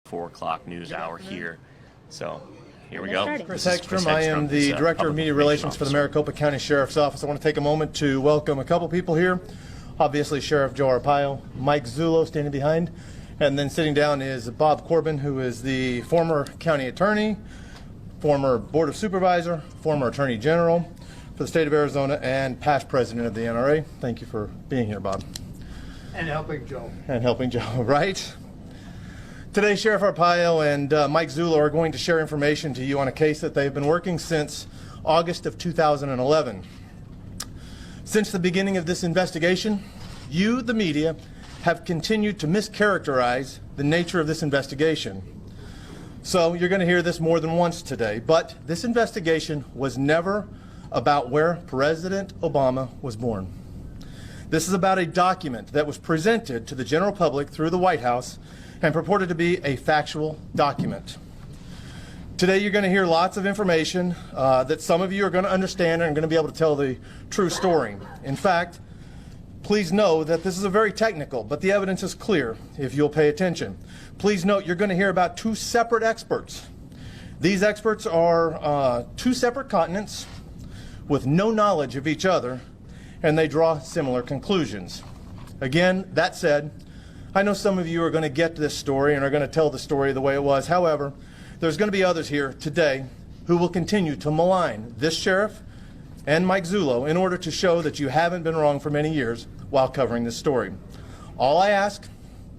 4 o'clock news hour here. So here we go. Chris Hegstrom. I am the Director of Media Relations for the Maricopa County Sheriff's Office. I want to take a moment to welcome a couple people here. Obviously, Sheriff Joe Arpaio, Mike Zullo standing behind, and then sitting down is Bob Corbin, who is the former county attorney, former board of supervisor, former attorney general for the state of Arizona, and past president of the NRA. Thank you for being here, Bob. And helping Joe. And helping Joe, right? Today, Sheriff Arpaio and Mike Zullo are going to share information to you on a case that they've been working since August of 2011. Since the beginning of this investigation, you, the media, have continued to mischaracterize the nature of this investigation. So you're going to hear this more than once today, but this investigation was never about where President Obama was born. This is about a document that was presented to the general public through the White House and purported to be a factual document. Today you're going to hear lots of information that some of you are going to understand and are going to be able to tell the true story. In fact, please know that this is a very technical, but the evidence is clear if you'll pay attention. Please note you're going to hear about two separate experts. These experts are two separate continents with no knowledge of each other, and they draw similar conclusions. Again, that said, I know some of you are going to get this story and are going to tell the story the way it was. However, there's going to be others here today who will continue to malign this sheriff and Mike Zullo in order to show that you haven't been wrong for many years while covering this story. All I ask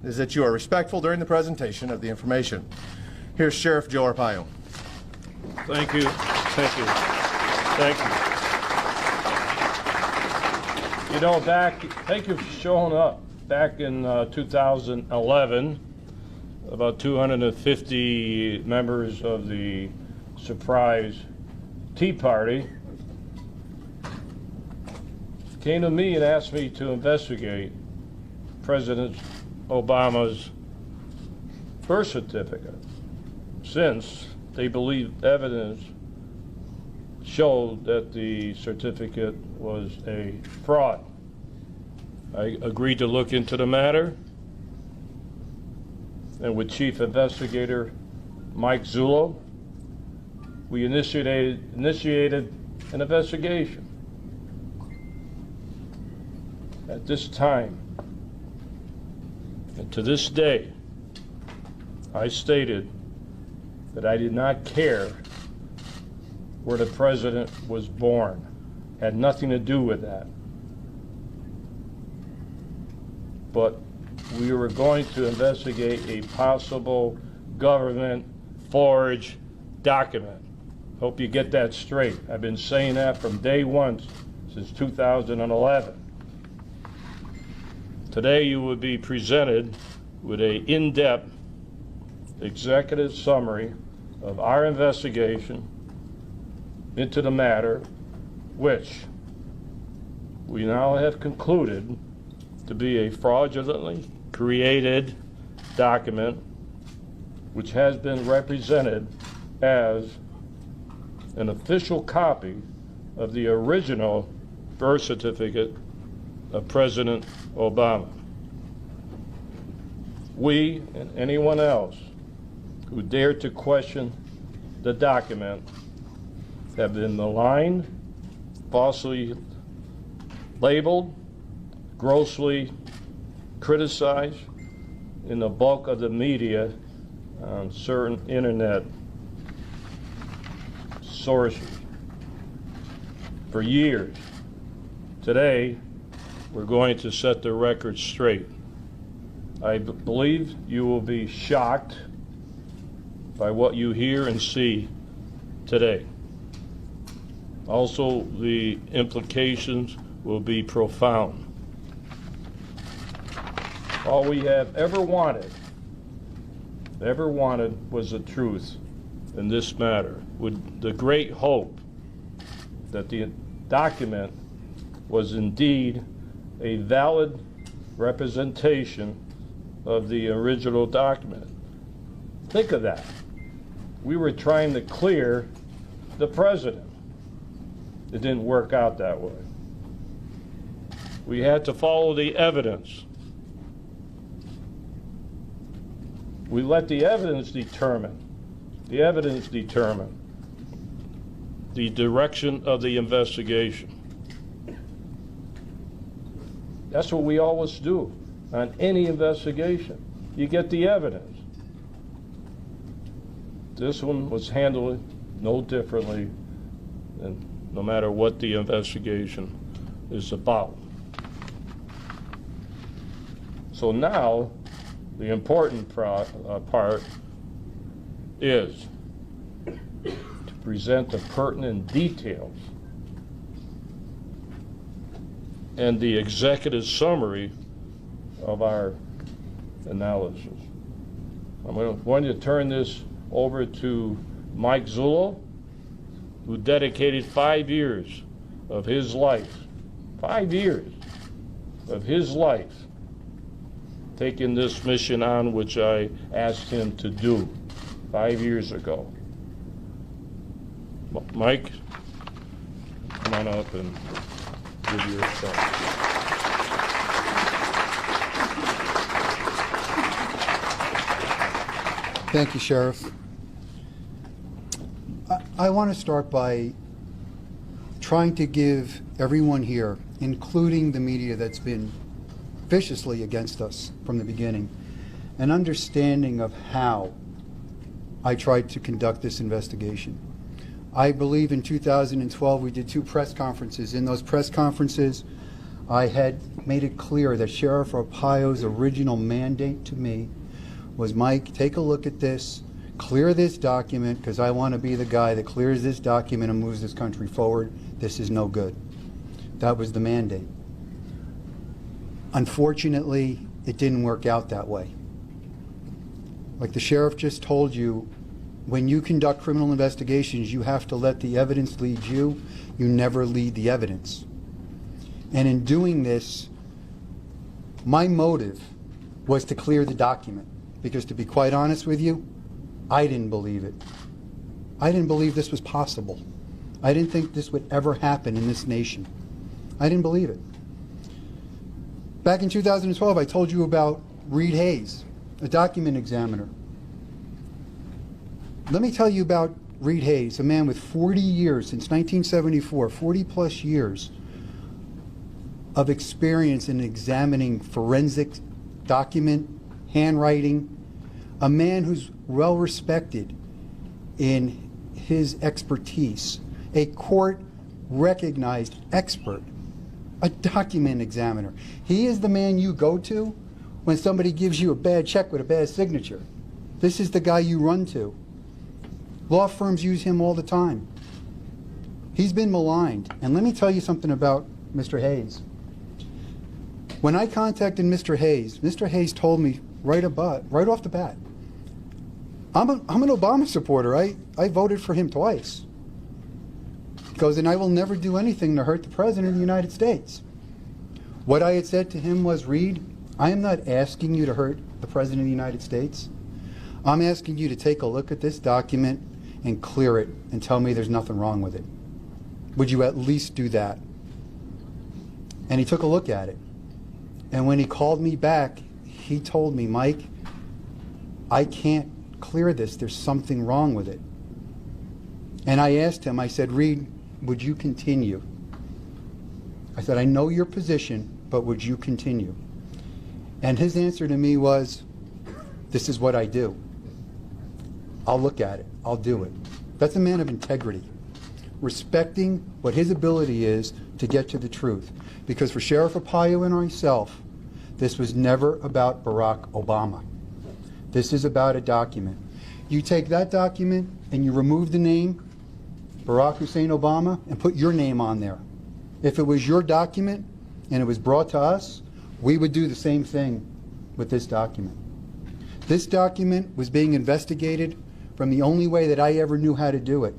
is that you are respectful during the presentation of the information. Here's Sheriff Joe Arpaio. Thank you. Thank you. Thank you. You know, thank you for showing up. Back in 2011, about 250 members of the surprise Tea Party came to me and asked me to investigate President Obama's birth certificate, since they believed evidence showed that the certificate was a fraud. I agreed to look into the matter, and with Chief Investigator Mike Zullo, we initiated an investigation. At this time, and to this day, I stated that I did not care where the president was born. Had nothing to do with that. But we were going to investigate a possible government forged document. Hope you get that straight. I've been saying that from day one since 2011. Today you will be presented with an in-depth executive summary of our investigation into the matter, which we now have concluded to be a fraudulently created document which has been represented as an official copy of the original birth certificate of President Obama. We and anyone else who dared to question the document have been maligned, falsely labeled, grossly criticized in the bulk of the media on certain internet sources for years. Today, we're going to set the record straight. I believe you will be shocked by what you hear and see today. Also, the implications will be profound. All we have ever wanted was the truth in this matter, with the great hope that the document was indeed a valid representation of the original document. Think of that. We were trying to clear the president. It didn't work out that way. We had to follow the evidence. We let the evidence determine the direction of the investigation. That's what we always do on any investigation. You get the evidence. This one was handled no differently, and no matter what the investigation is about. So now, the important part is to present the pertinent details and the executive summary of our analysis. I'm going to turn this over to Mike Zullo, who dedicated 5 years of his life, 5 years of his life, taking this mission on, which I asked him to do 5 years ago. Mike, come on up and give your thoughts. Thank you, Sheriff. I want to start by trying to give everyone here, including the media that's been viciously against us from the beginning, an understanding of how I tried to conduct this investigation. I believe in 2012 we did 2 press conferences. In those press conferences, I had made it clear that Sheriff Arpaio's original mandate to me was, Mike, take a look at this, clear this document, because I want to be the guy that clears this document and moves this country forward. This is no good. That was the mandate. Unfortunately, it didn't work out that way. Like the sheriff just told you, when you conduct criminal investigations, you have to let the evidence lead you. You never lead the evidence. And in doing this, my motive was to clear the document. Because to be quite honest with you, I didn't believe it. I didn't believe this was possible. I didn't think this would ever happen in this nation. I didn't believe it. Back in 2012, I told you about Reed Hayes, a document examiner. Let me tell you about Reed Hayes, a man with 40 years, since 1974, 40 plus years of experience in examining forensic document, handwriting, a man who's well respected in his expertise, a court-recognized expert, a document examiner. He is the man you go to when somebody gives you a bad check with a bad signature. This is the guy you run to. Law firms use him all the time. He's been maligned. And let me tell you something about Mr. Hayes. When I contacted Mr. Hayes told me right off the bat, I'm an Obama supporter. I voted for him twice. He goes, and I will never do anything to hurt the President of the United States. What I had said to him was, Reed, I am not asking you to hurt the President of the United States. I'm asking you to take a look at this document and clear it and tell me there's nothing wrong with it. Would you at least do that? And he took a look at it. And when he called me back, he told me, Mike, I can't clear this. There's something wrong with it. And I asked him, I said, Reed, would you continue? I said, I know your position, but would you continue? And his answer to me was, this is what I do. I'll look at it. I'll do it. That's a man of integrity, respecting what his ability is to get to the truth. Because for Sheriff Arpaio and myself, this was never about Barack Obama. This is about a document. You take that document and you remove the name Barack Hussein Obama and put your name on there. If it was your document and it was brought to us, we would do the same thing with this document. This document was being investigated from the only way that I ever knew how to do it.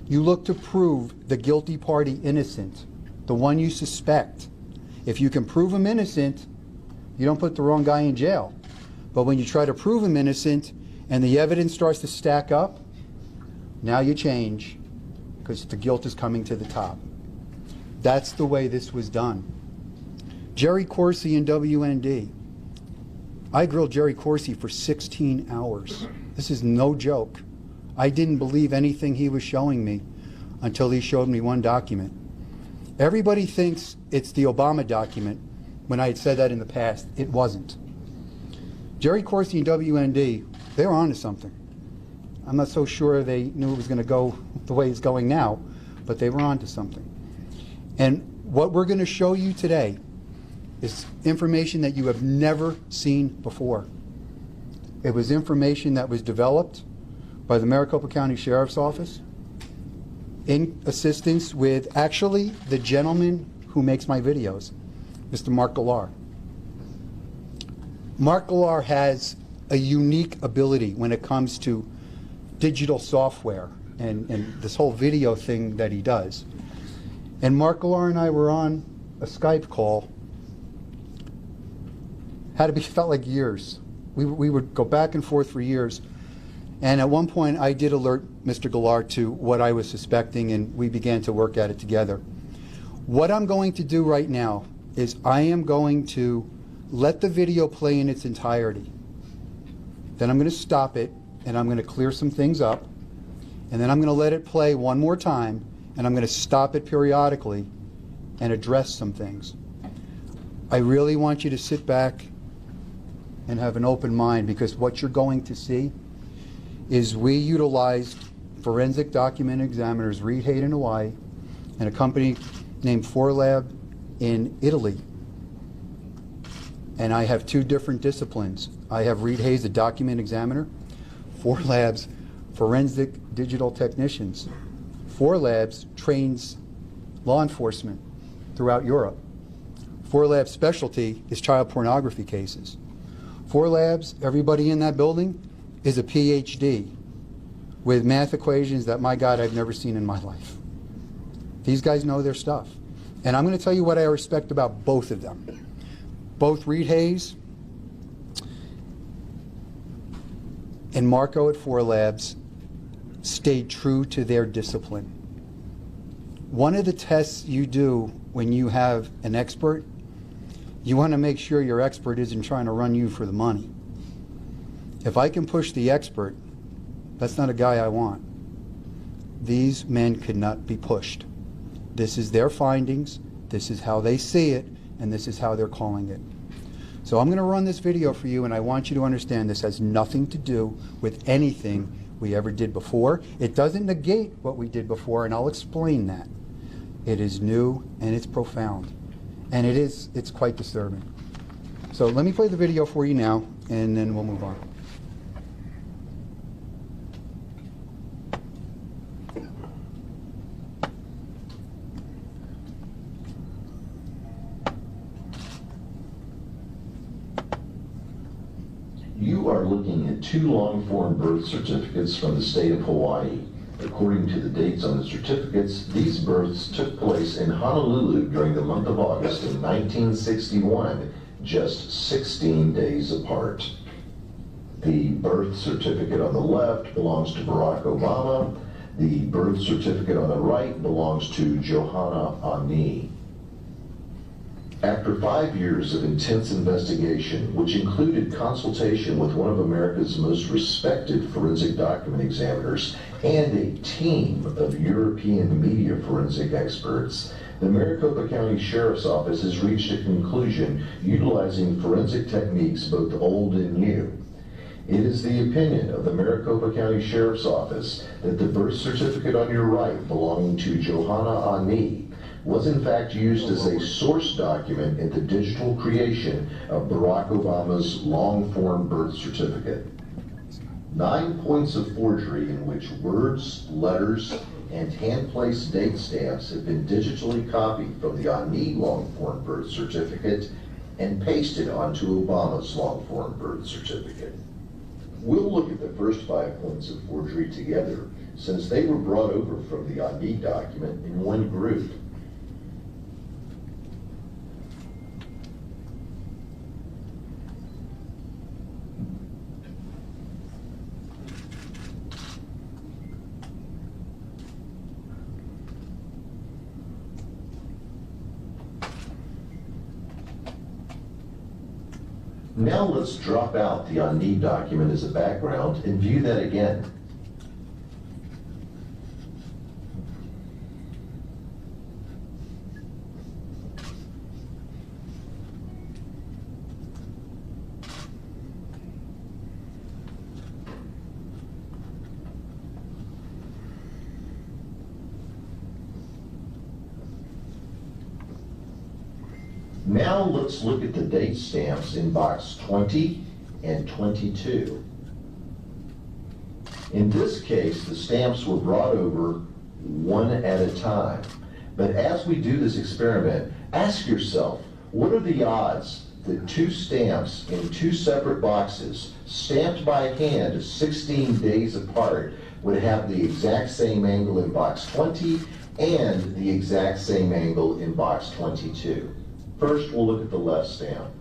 You look to prove the guilty party innocent, the one you suspect. If you can prove him innocent, you don't put the wrong guy in jail. But when you try to prove him innocent and the evidence starts to stack up, now you change because the guilt is coming to the top. That's the way this was done. Jerry Corsi in WND, I grilled Jerry Corsi for 16 hours. This is no joke. I didn't believe anything he was showing me until he showed me one document. Everybody thinks it's the Obama document. When I had said that in the past, it wasn't. Jerry Corsi and WND, they were onto something. I'm not so sure they knew it was going to go the way it's going now, but they were onto something. And what we're going to show you today is information that you have never seen before. It was information that was developed by the Maricopa County Sheriff's Office in assistance with actually the gentleman who makes my videos, Mr. Mark Galar. Mark Galar has a unique ability when it comes to digital software and this whole video thing that he does. And Mark Galar and I were on a Skype call. Felt like years. We would go back and forth for years. And at one point, I did alert Mr. Galar to what I was suspecting, and we began to work at it together. What I'm going to do right now is I am going to let the video play in its entirety. Then I'm going to stop it, and I'm going to clear some things up. And then I'm going to let it play one more time, and I'm going to stop it periodically and address some things. I really want you to sit back and have an open mind, because what you're going to see is we utilized forensic document examiners, Reed Hayes in Hawaii, and a company named 4Lab in Italy. And I have two different disciplines. I have Reed Hayes, a document examiner, 4Labs, forensic digital technicians. 4Labs trains law enforcement throughout Europe. 4Labs' specialty is child pornography cases. 4Labs, everybody in that building, is a PhD with math equations that, my God, I've never seen in my life. These guys know their stuff. And I'm going to tell you what I respect about both of them. Both Reed Hayes and Marco at 4Labs stayed true to their discipline. One of the tests you do when you have an expert, you want to make sure your expert isn't trying to run you for the money. If I can push the expert, that's not a guy I want. These men could not be pushed. This is their findings, this is how they see it, and this is how they're calling it. So I'm going to run this video for you, and I want you to understand this has nothing to do with anything we ever did before. It doesn't negate what we did before, and I'll explain that. It is new and it's profound. And it's quite disturbing. So let me play the video for you now, and then we'll move on. You are looking at two long-form birth certificates from the state of Hawaii. According to the dates on the certificates, these births took place in Honolulu during the month of August of 1961, just 16 days apart. The birth certificate on the left belongs to Barack Obama. The birth certificate on the right belongs to Johanna Ani. After 5 years of intense investigation, which included consultation with one of America's most respected forensic document examiners and a team of European media forensic experts, the Maricopa County Sheriff's Office has reached a conclusion utilizing forensic techniques both old and new. It is the opinion of the Maricopa County Sheriff's Office that the birth certificate on your right, belonging to Johanna Ani, was in fact used as a source document in the digital creation of Barack Obama's long-form birth certificate. 9 points of forgery in which words, letters, and hand-placed date stamps have been digitally copied from the Ani long-form birth certificate and pasted onto Obama's long-form birth certificate. We'll look at the first 5 points of forgery together, since they were brought over from the Ani document in one group. Now let's drop out the on need document as a background and view that again. Now let's look at the date stamps in box 20 and 22. In this case, the stamps were brought over one at a time. But as we do this experiment, ask yourself, what are the odds that two stamps in two separate boxes, stamped by hand 16 days apart, would have the exact same angle in box 20 and the exact same angle in box 22? First, we'll look at the left stamp.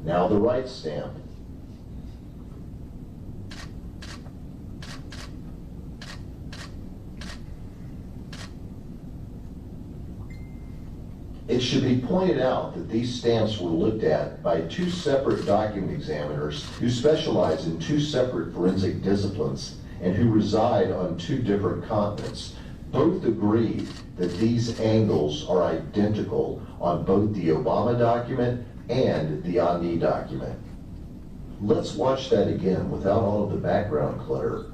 Now the right stamp. It should be pointed out that these stamps were looked at by two separate document examiners who specialize in two separate forensic disciplines and who reside on two different continents. Both agreed that these angles are identical on both the Obama document and the Ani document. Let's watch that again without all of the background clutter.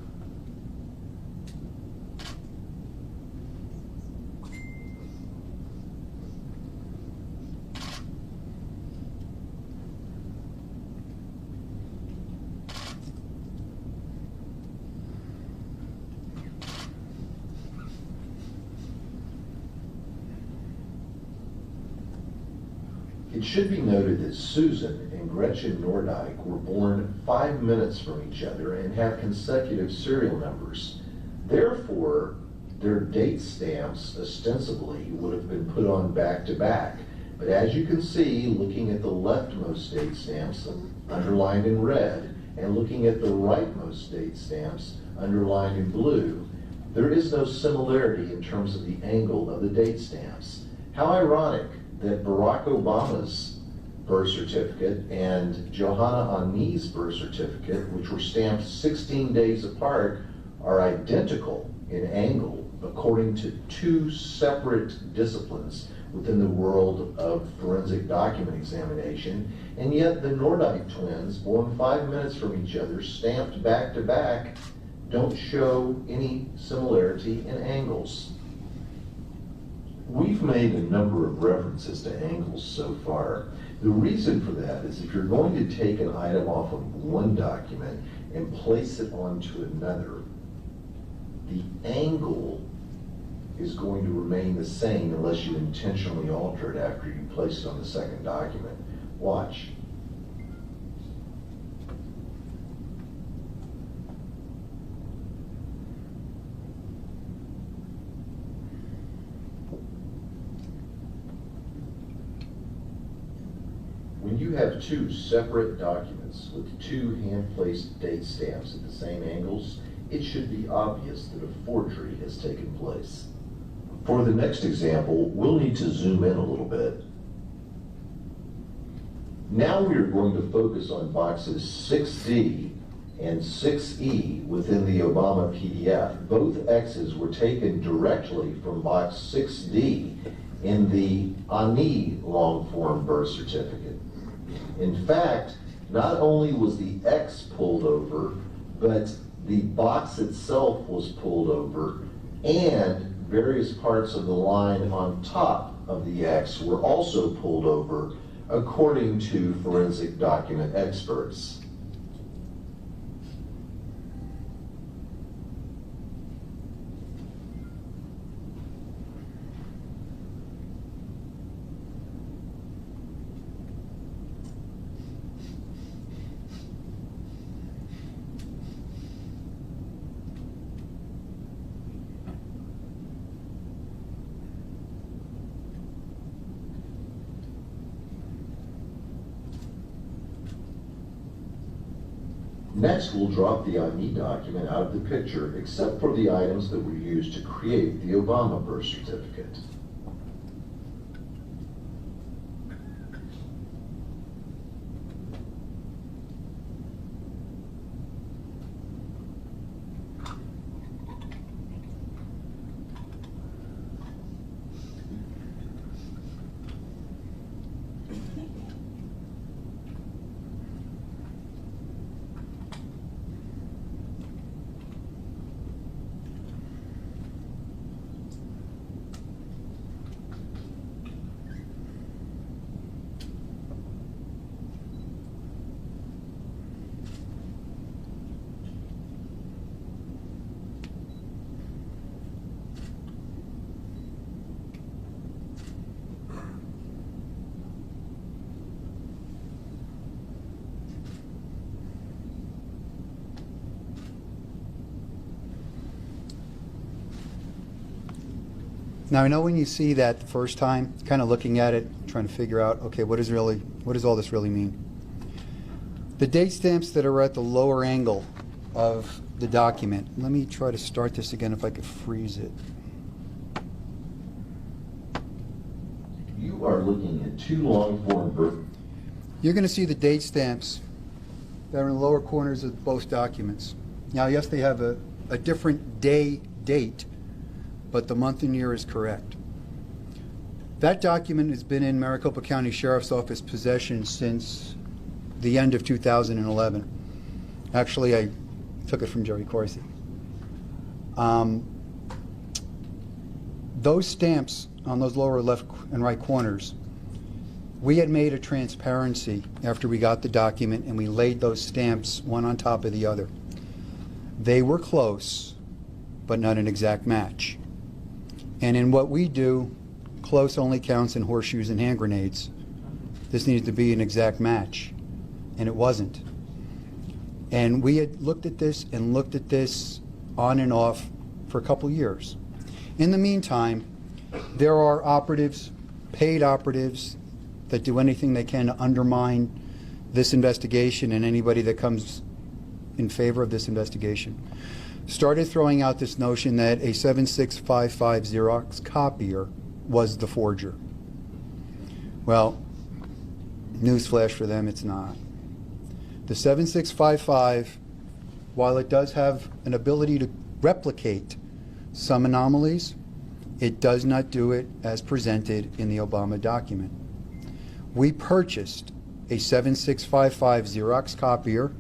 It should be noted that Susan and Gretchen Nordyke were born 5 minutes from each other and have consecutive serial numbers. Therefore, their date stamps ostensibly would have been put on back to back. But as you can see, looking at the leftmost date stamps underlined in red and looking at the rightmost date stamps underlined in blue, there is no similarity in terms of the angle of the date stamps. How ironic that Barack Obama's birth certificate and Johanna Ani's birth certificate, which were stamped 16 days apart, are identical in angle according to two separate disciplines within the world of forensic document examination, and yet the Nordyke twins, born 5 minutes from each other, stamped back to back, don't show any similarity in angles. We've made a number of references to angles so far. The reason for that is if you're going to take an item off of one document and place it onto another, the angle is going to remain the same unless you intentionally alter it after you place it on the second document. Watch. When you have two separate documents with two hand-placed date stamps at the same angles, it should be obvious that a forgery has taken place. For the next example, we'll need to zoom in a little bit. Now we are going to focus on boxes 6D and 6E within the Obama PDF. Both X's were taken directly from box 6D in the Ani long-form birth certificate. In fact, not only was the X pulled over, but the box itself was pulled over, and various parts of the line on top of the X were also pulled over, according to forensic document experts. Next, we'll drop the ID document out of the picture, except for the items that were used to create the Obama birth certificate. Now, I know when you see that the first time, kind of looking at it, trying to figure out, okay, what does all this really mean? The date stamps that are at the lower angle of the document, let me try to start this again if I could freeze it. You are looking at two long-form birth. You're going to see the date stamps that are in the lower corners of both documents. Now, yes, they have a different date, but the month and year is correct. That document has been in Maricopa County Sheriff's Office possession since the end of 2011. Actually, I took it from Jerry Corsi. Those stamps on those lower left and right corners, we had made a transparency after we got the document, and we laid those stamps one on top of the other. They were close, but not an exact match. And in what we do, close only counts in horseshoes and hand grenades. This needed to be an exact match, and it wasn't. And we had looked at this and looked at this on and off for a couple years. In the meantime, there are operatives, paid operatives, that do anything they can to undermine this investigation and anybody that comes in favor of this investigation. Started throwing out this notion that a 7655 Xerox copier was the forger. Well, newsflash for them, it's not. The 7655, while it does have an ability to replicate some anomalies, it does not do it as presented in the Obama document. We purchased a 7655 Xerox copier.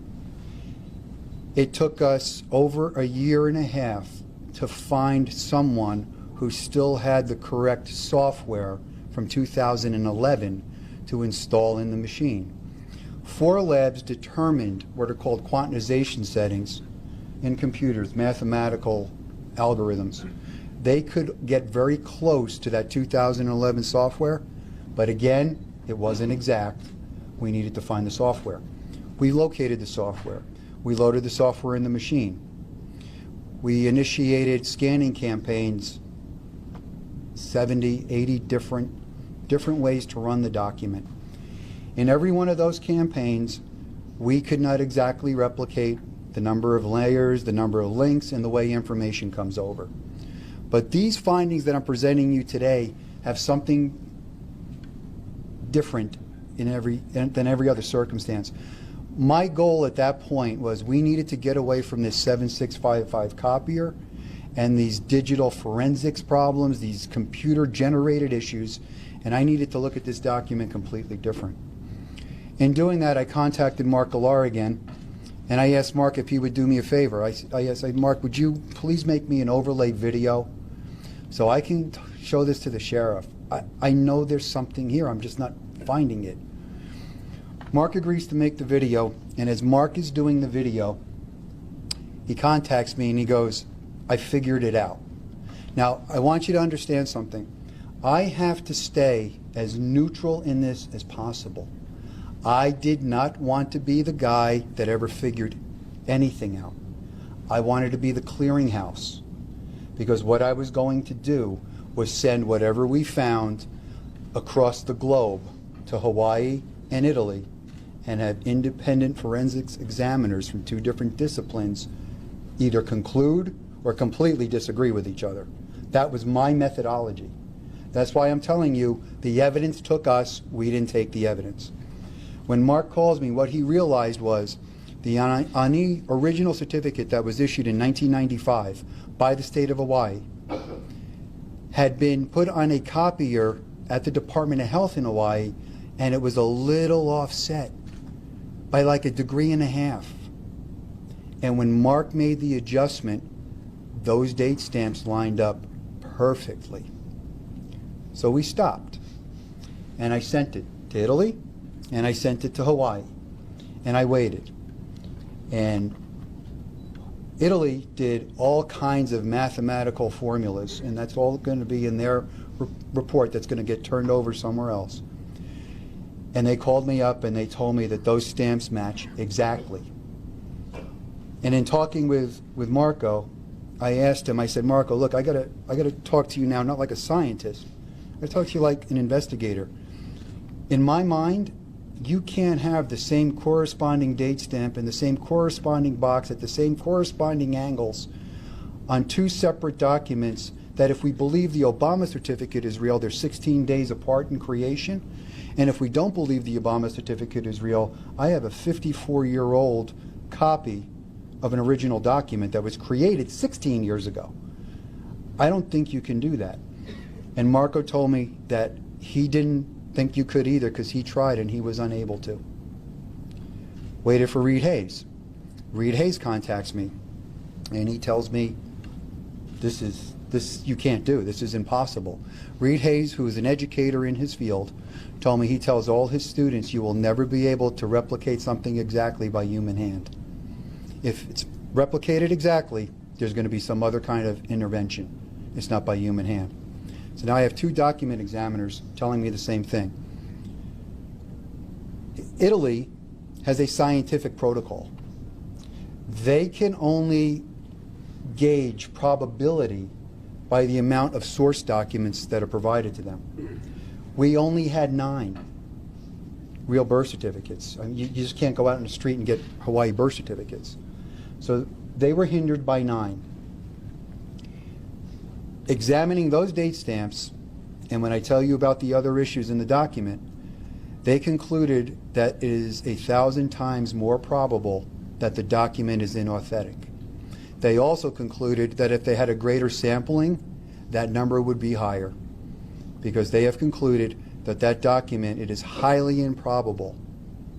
It took us over a year and a half to find someone who still had the correct software from 2011 to install in the machine. 4 labs determined what are called quantization settings in computers, mathematical algorithms. They could get very close to that 2011 software, but again, it wasn't exact. We needed to find the software. We located the software. We loaded the software in the machine. We initiated scanning campaigns, 70, 80 different ways to run the document. In every one of those campaigns, we could not exactly replicate the number of layers, the number of links, and the way information comes over. But these findings that I'm presenting you today have something different than every other circumstance. My goal at that point was we needed to get away from this 7655 copier and these digital forensics problems, these computer-generated issues, and I needed to look at this document completely different. In doing that, I contacted Mark Galar again, and I asked Mark if he would do me a favor. I said, Mark, would you please make me an overlay video so I can show this to the sheriff? I know there's something here, I'm just not finding it. Mark agrees to make the video, and as Mark is doing the video, he contacts me and he goes, I figured it out. Now, I want you to understand something. I have to stay as neutral in this as possible. I did not want to be the guy that ever figured anything out. I wanted to be the clearinghouse, because what I was going to do was send whatever we found across the globe to Hawaii and Italy and have independent forensics examiners from two different disciplines either conclude or completely disagree with each other. That was my methodology. That's why I'm telling you, the evidence took us, we didn't take the evidence. When Mark calls me, what he realized was the ANI original certificate that was issued in 1995 by the state of Hawaii had been put on a copier at the Department of Health in Hawaii, and it was a little offset by like 1.5 degrees. And when Mark made the adjustment, those date stamps lined up perfectly. So we stopped, and I sent it to Italy, and I sent it to Hawaii, and I waited. And Italy did all kinds of mathematical formulas, and that's all going to be in their report that's going to get turned over somewhere else. And they called me up and they told me that those stamps match exactly. And in talking with Marco, I asked him, I said, Marco, look, I gotta talk to you now, not like a scientist. I talk to you like an investigator. In my mind, you can't have the same corresponding date stamp in the same corresponding box at the same corresponding angles on two separate documents that if we believe the Obama certificate is real, they're 16 days apart in creation. And if we don't believe the Obama certificate is real, I have a 54-year-old copy of an original document that was created 16 years ago. I don't think you can do that. And Marco told me that he didn't think you could either because he tried and he was unable to. Waited for Reed Hayes. Reed Hayes contacts me and he tells me this you can't do, this is impossible. Reed Hayes, who is an educator in his field, told me he tells all his students you will never be able to replicate something exactly by human hand. If it's replicated exactly, there's going to be some other kind of intervention. It's not by human hand. So now I have two document examiners telling me the same thing. Italy has a scientific protocol. They can only gauge probability by the amount of source documents that are provided to them. We only had 9 real birth certificates. I mean, you just can't go out in the street and get Hawaii birth certificates. So they were hindered by 9. Examining those date stamps, and when I tell you about the other issues in the document, they concluded that it is 1,000 times more probable that the document is inauthentic. They also concluded that if they had a greater sampling, that number would be higher, because they have concluded that that document, it is highly improbable,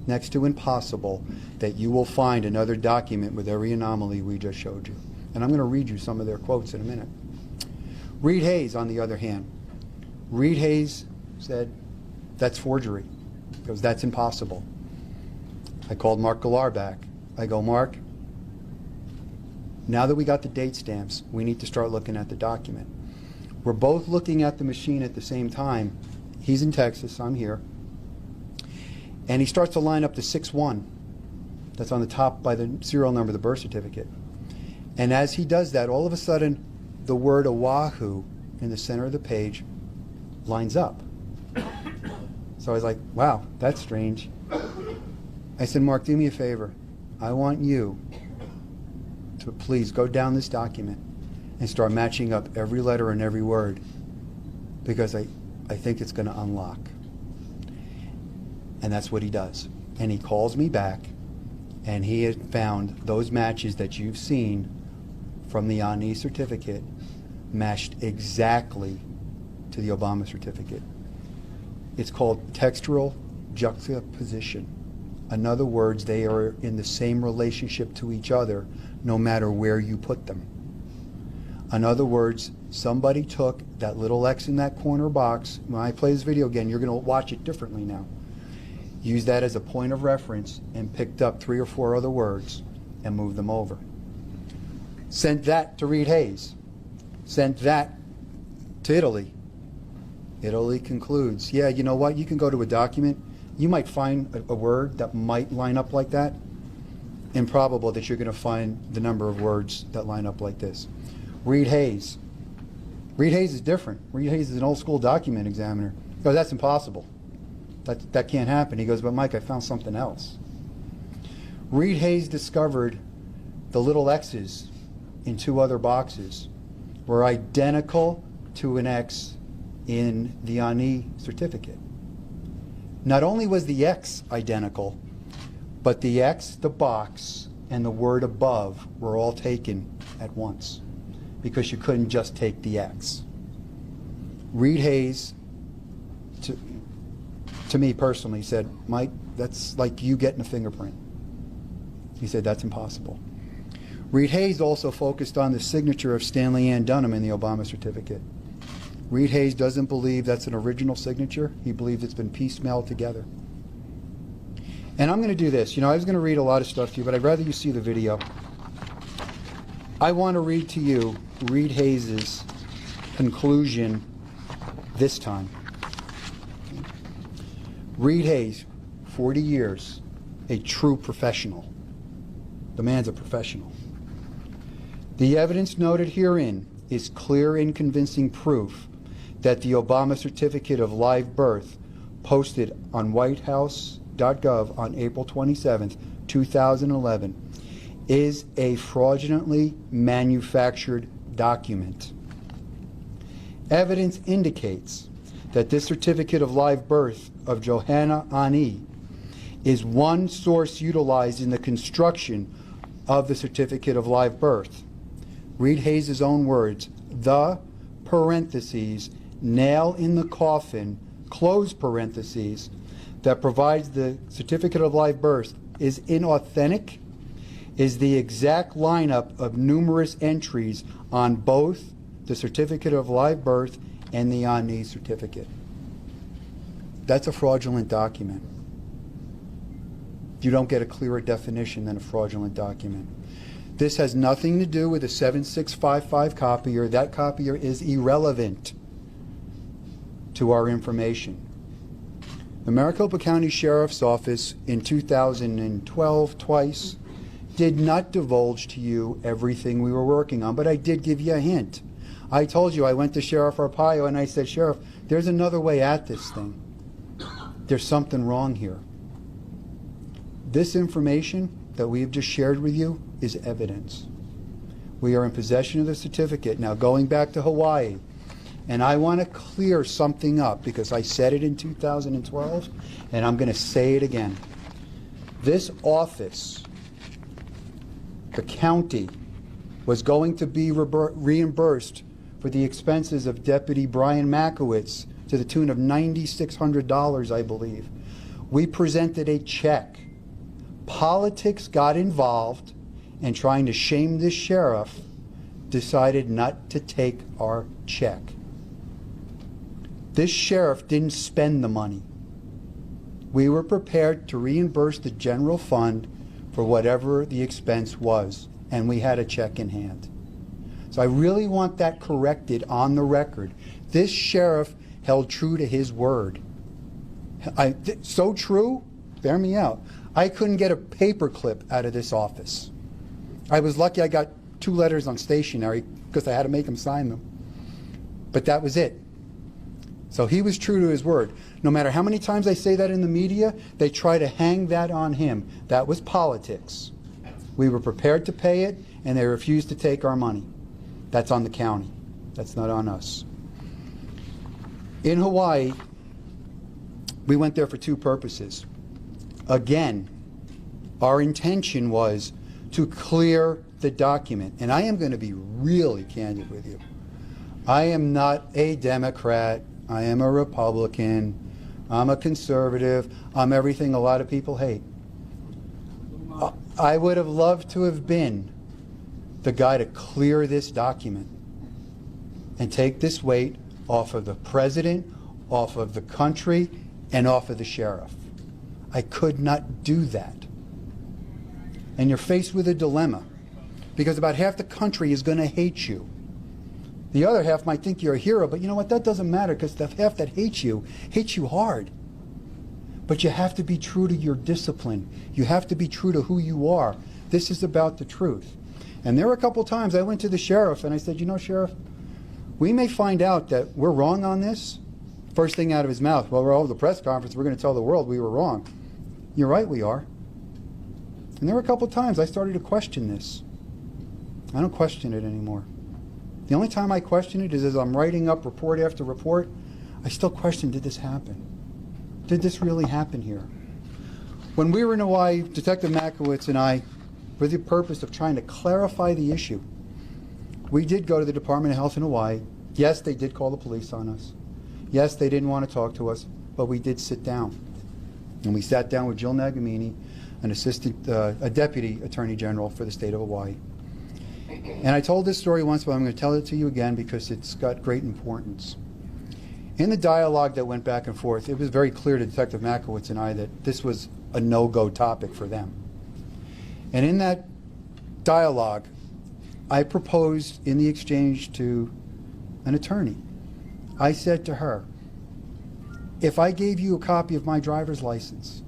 next to impossible, that you will find another document with every anomaly we just showed you. And I'm going to read you some of their quotes in a minute. Reed Hayes, on the other hand, Reed Hayes said, that's forgery, because that's impossible. I called Mark Galar back. I go, Mark, now that we got the date stamps, we need to start looking at the document. We're both looking at the machine at the same time. He's in Texas, I'm here. And he starts to line up the 6-1 that's on the top by the serial number of the birth certificate. And as he does that, all of a sudden, the word Oahu in the center of the page lines up. So I was like, wow, that's strange. I said, Mark, do me a favor. I want you to please go down this document and start matching up every letter and every word, because I think it's going to unlock. And that's what he does. And he calls me back, and he had found those matches that you've seen from the ANI certificate matched exactly to the Obama certificate. It's called textual juxtaposition. In other words, they are in the same relationship to each other no matter where you put them. In other words, somebody took that little X in that corner box. When I play this video again, you're going to watch it differently now. Use that as a point of reference and picked up 3 or 4 other words and moved them over. Sent that to Reed Hayes. Sent that to Italy. Italy concludes, yeah, you know what? You can go to a document. You might find a word that might line up like that. Improbable that you're going to find the number of words that line up like this. Reed Hayes. Reed Hayes is different. Reed Hayes is an old school document examiner. Oh, that's impossible. That can't happen. He goes, but Mike, I found something else. Reed Hayes discovered the little X's in 2 other boxes were identical to an X in the ANI certificate. Not only was the X identical, but the X, the box, and the word above were all taken at once because you couldn't just take the X. Reed Hayes, to me personally, said, Mike, that's like you getting a fingerprint. He said, that's impossible. Reed Hayes also focused on the signature of Stanley Ann Dunham in the Obama certificate. Reed Hayes doesn't believe that's an original signature. He believes it's been piecemealed together. And I'm going to do this. You know, I was going to read a lot of stuff to you, but I'd rather you see the video. I want to read to you Reed Hayes' conclusion this time. Reed Hayes, 40 years, a true professional. The man's a professional. The evidence noted herein is clear and convincing proof that the Obama certificate of live birth posted on whitehouse.gov on April 27, 2011 is a fraudulently manufactured document. Evidence indicates that this certificate of live birth of Johanna Ani is one source utilized in the construction of the certificate of live birth. Reed Hayes' own words, the parentheses, nail in the coffin, close parentheses, that provides the certificate of live birth is inauthentic, is the exact lineup of numerous entries on both the certificate of live birth and the Ani certificate. That's a fraudulent document. You don't get a clearer definition than a fraudulent document. This has nothing to do with a 7655 copier. That copier is irrelevant to our information. The Maricopa County Sheriff's Office in 2012, twice, did not divulge to you everything we were working on, but I did give you a hint. I told you I went to Sheriff Arpaio and I said, Sheriff, there's another way at this thing. There's something wrong here. This information that we have just shared with you is evidence. We are in possession of the certificate. Now, going back to Hawaii, and I want to clear something up because I said it in 2012, and I'm going to say it again. This office, the county, was going to be reimbursed for the expenses of Deputy Brian Makowitz to the tune of $9,600, I believe. We presented a check. Politics got involved, and trying to shame this sheriff, decided not to take our check. This sheriff didn't spend the money. We were prepared to reimburse the general fund for whatever the expense was, and we had a check in hand. So I really want that corrected on the record. This sheriff held true to his word. So true, bear me out. I couldn't get a paper clip out of this office. I was lucky I got 2 letters on stationery because I had to make him sign them. But that was it. So he was true to his word. No matter how many times I say that in the media, they try to hang that on him. That was politics. We were prepared to pay it, and they refused to take our money. That's on the county. That's not on us. In Hawaii, we went there for 2 purposes. Again, our intention was to clear the document. And I am going to be really candid with you. I am not a Democrat. I am a Republican. I'm a conservative. I'm everything a lot of people hate. I would have loved to have been the guy to clear this document and take this weight off of the president, off of the country, and off of the sheriff. I could not do that. And you're faced with a dilemma because about half the country is going to hate you. The other half might think you're a hero, but you know what? That doesn't matter because the half that hates you hard. But you have to be true to your discipline. You have to be true to who you are. This is about the truth. And there were a couple times I went to the sheriff and I said, you know, Sheriff, we may find out that we're wrong on this First thing out of his mouth, well, we're all at the press conference, we're going to tell the world we were wrong. You're right, we are. And there were a couple of times I started to question this. I don't question it anymore. The only time I question it is as I'm writing up report after report, I still question, did this happen? Did this really happen here? When we were in Hawaii, Detective Makowitz and I, for the purpose of trying to clarify the issue, we did go to the Department of Health in Hawaii. Yes, they did call the police on us. Yes, they didn't want to talk to us, but we did sit down. And we sat down with Jill Nagamini, a deputy attorney general for the state of Hawaii. And I told this story once, but I'm going to tell it to you again because it's got great importance. In the dialogue that went back and forth, it was very clear to Detective Makowitz and I that this was a no-go topic for them. And in that dialogue, I proposed in the exchange to an attorney. I said to her, if I gave you a copy of my driver's license,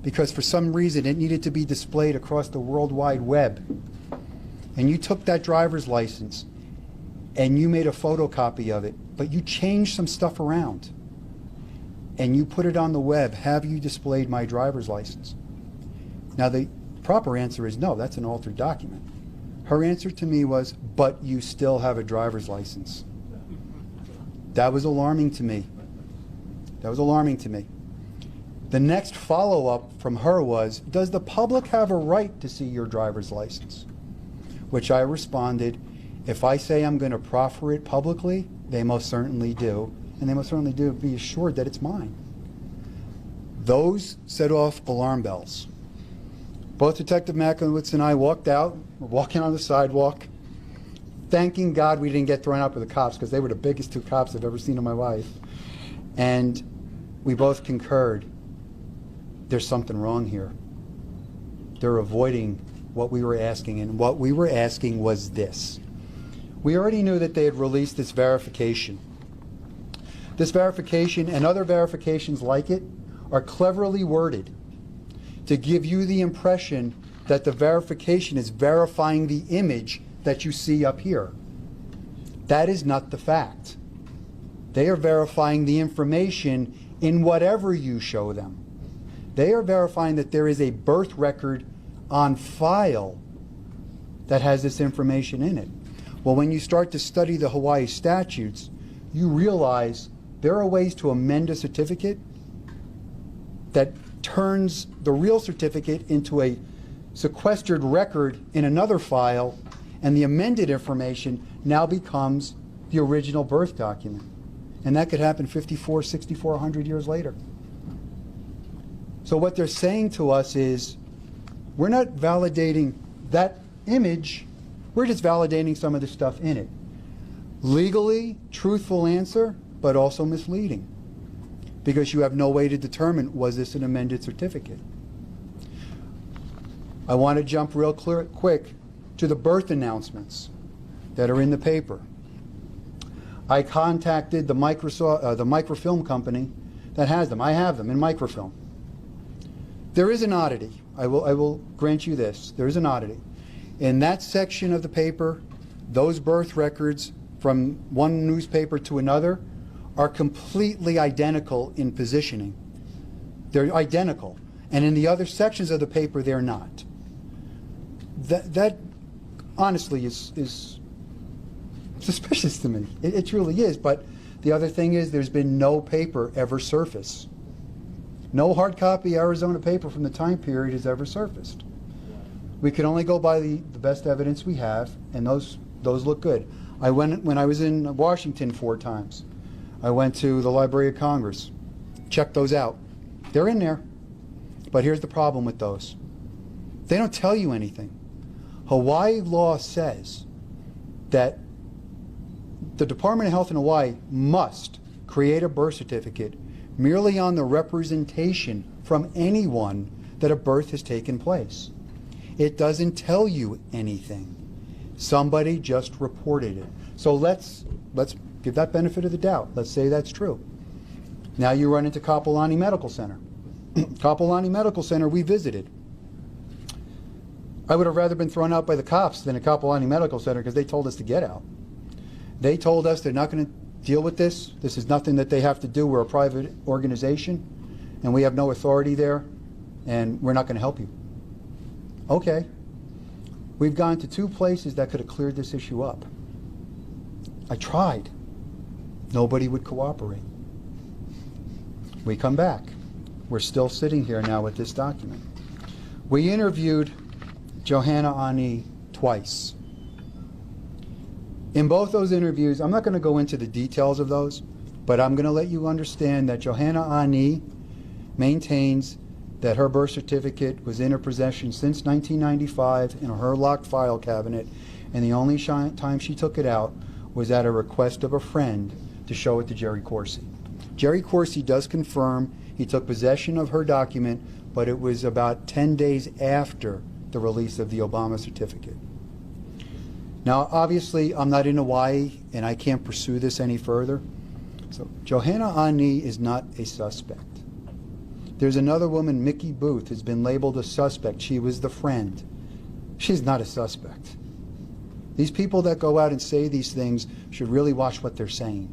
because for some reason it needed to be displayed across the World Wide Web, and you took that driver's license and you made a photocopy of it, but you changed some stuff around, and you put it on the web, have you displayed my driver's license? Now the proper answer is no, that's an altered document. Her answer to me was, but you still have a driver's license. That was alarming to me. That was alarming to me. The next follow-up from her was, does the public have a right to see your driver's license? Which I responded, if I say I'm going to proffer it publicly, they most certainly do. And they most certainly do be assured that it's mine. Those set off alarm bells. Both Detective Makowitz and I walked out. We're walking on the sidewalk, thanking God we didn't get thrown out with the cops, because they were the biggest two cops I've ever seen in my life. And we both concurred, there's something wrong here. They're avoiding what we were asking, and what we were asking was this. We already knew that they had released this verification. This verification and other verifications like it are cleverly worded to give you the impression that the verification is verifying the image that you see up here. That is not the fact. They are verifying the information in whatever you show them. They are verifying that there is a birth record on file that has this information in it. Well, when you start to study the Hawaii statutes, you realize there are ways to amend a certificate that turns the real certificate into a sequestered record in another file, and the amended information now becomes the original birth document. And that could happen 54, 64, 100 years later. So what they're saying to us is, we're not validating that image, we're just validating some of the stuff in it. Legally, truthful answer, but also misleading, because you have no way to determine, was this an amended certificate? I want to jump real quick to the birth announcements that are in the paper. I contacted the microfilm company that has them. I have them in microfilm. There is an oddity. I will grant you this. There is an oddity. In that section of the paper, those birth records from one newspaper to another are completely identical in positioning. They're identical. And in the other sections of the paper, they're not. That honestly is suspicious to me. It truly is. But the other thing is, there's been no paper ever surface. No hard copy Arizona paper from the time period has ever surfaced. We can only go by the best evidence we have, and those look good. When I was in Washington 4 times, I went to the Library of Congress, checked those out. They're in there. But here's the problem with those. They don't tell you anything. Hawaii law says that the Department of Health in Hawaii must create a birth certificate merely on the representation from anyone that a birth has taken place. It doesn't tell you anything. Somebody just reported it. So let's give that benefit of the doubt. Let's say that's true. Now you run into Kapolani Medical Center. Kapolani Medical Center we visited. I would have rather been thrown out by the cops than a Kapolani Medical Center, because they told us to get out. They told us they're not going to deal with this. This is nothing that they have to do. We're a private organization, and we have no authority there, and we're not going to help you. Okay. We've gone to 2 places that could have cleared this issue up. I tried. Nobody would cooperate. We come back. We're still sitting here now with this document. We interviewed Johanna Ani twice. In both those interviews, I'm not going to go into the details of those, but I'm going to let you understand that Johanna Ani maintains that her birth certificate was in her possession since 1995 in her locked file cabinet, and the only time she took it out was at a request of a friend to show it to Jerry Corsi. Jerry Corsi does confirm he took possession of her document, but it was about 10 days after the release of the Obama certificate. Now, obviously, I'm not in Hawaii, and I can't pursue this any further. So, Johanna Ani is not a suspect. There's another woman, Mickey Booth, who's been labeled a suspect. She was the friend. She's not a suspect. These people that go out and say these things should really watch what they're saying.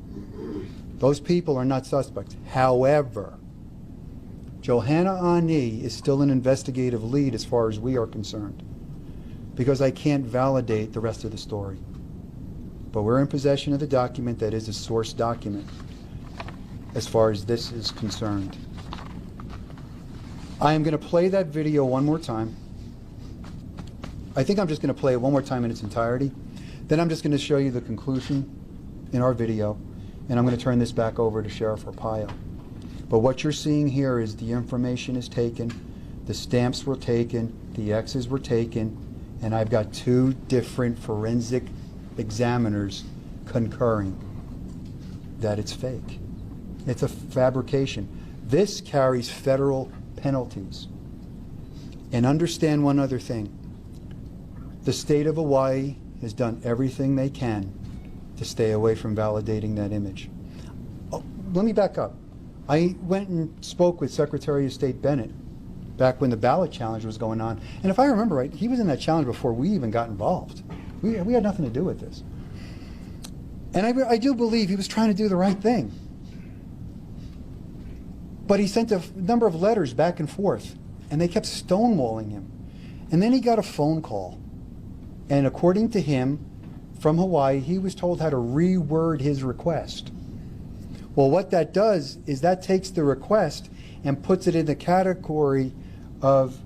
Those people are not suspects. However, Johanna Ani is still an investigative lead as far as we are concerned, because I can't validate the rest of the story. But we're in possession of the document that is a source document as far as this is concerned. I am going to play that video one more time. I think I'm just going to play it one more time in its entirety. Then I'm just going to show you the conclusion in our video, and I'm going to turn this back over to Sheriff Arpaio. But what you're seeing here is the information is taken, the stamps were taken, the X's were taken, and I've got 2 different forensic examiners concurring that it's fake. It's a fabrication. This carries federal penalties. And understand one other thing. The state of Hawaii has done everything they can to stay away from validating that image. Oh, let me back up. I went and spoke with Secretary of State Bennett back when the ballot challenge was going on. And if I remember right, he was in that challenge before we even got involved. We had nothing to do with this. And I do believe he was trying to do the right thing. But he sent a number of letters back and forth, and they kept stonewalling him. And then he got a phone call. And according to him, from Hawaii, he was told how to reword his request. Well, what that does is that takes the request and puts it in the category of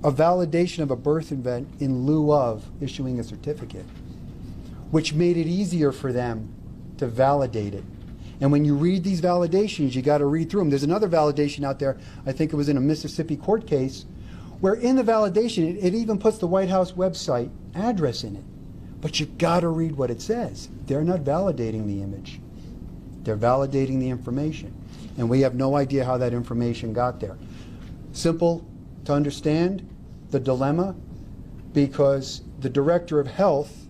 a validation of a birth event in lieu of issuing a certificate, which made it easier for them to validate it. And when you read these validations, you got to read through them. There's another validation out there, I think it was in a Mississippi court case, where in the validation, it even puts the White House website address in it. But you got to read what it says. They're not validating the image. They're validating the information. And we have no idea how that information got there. Simple to understand the dilemma, because the Director of Health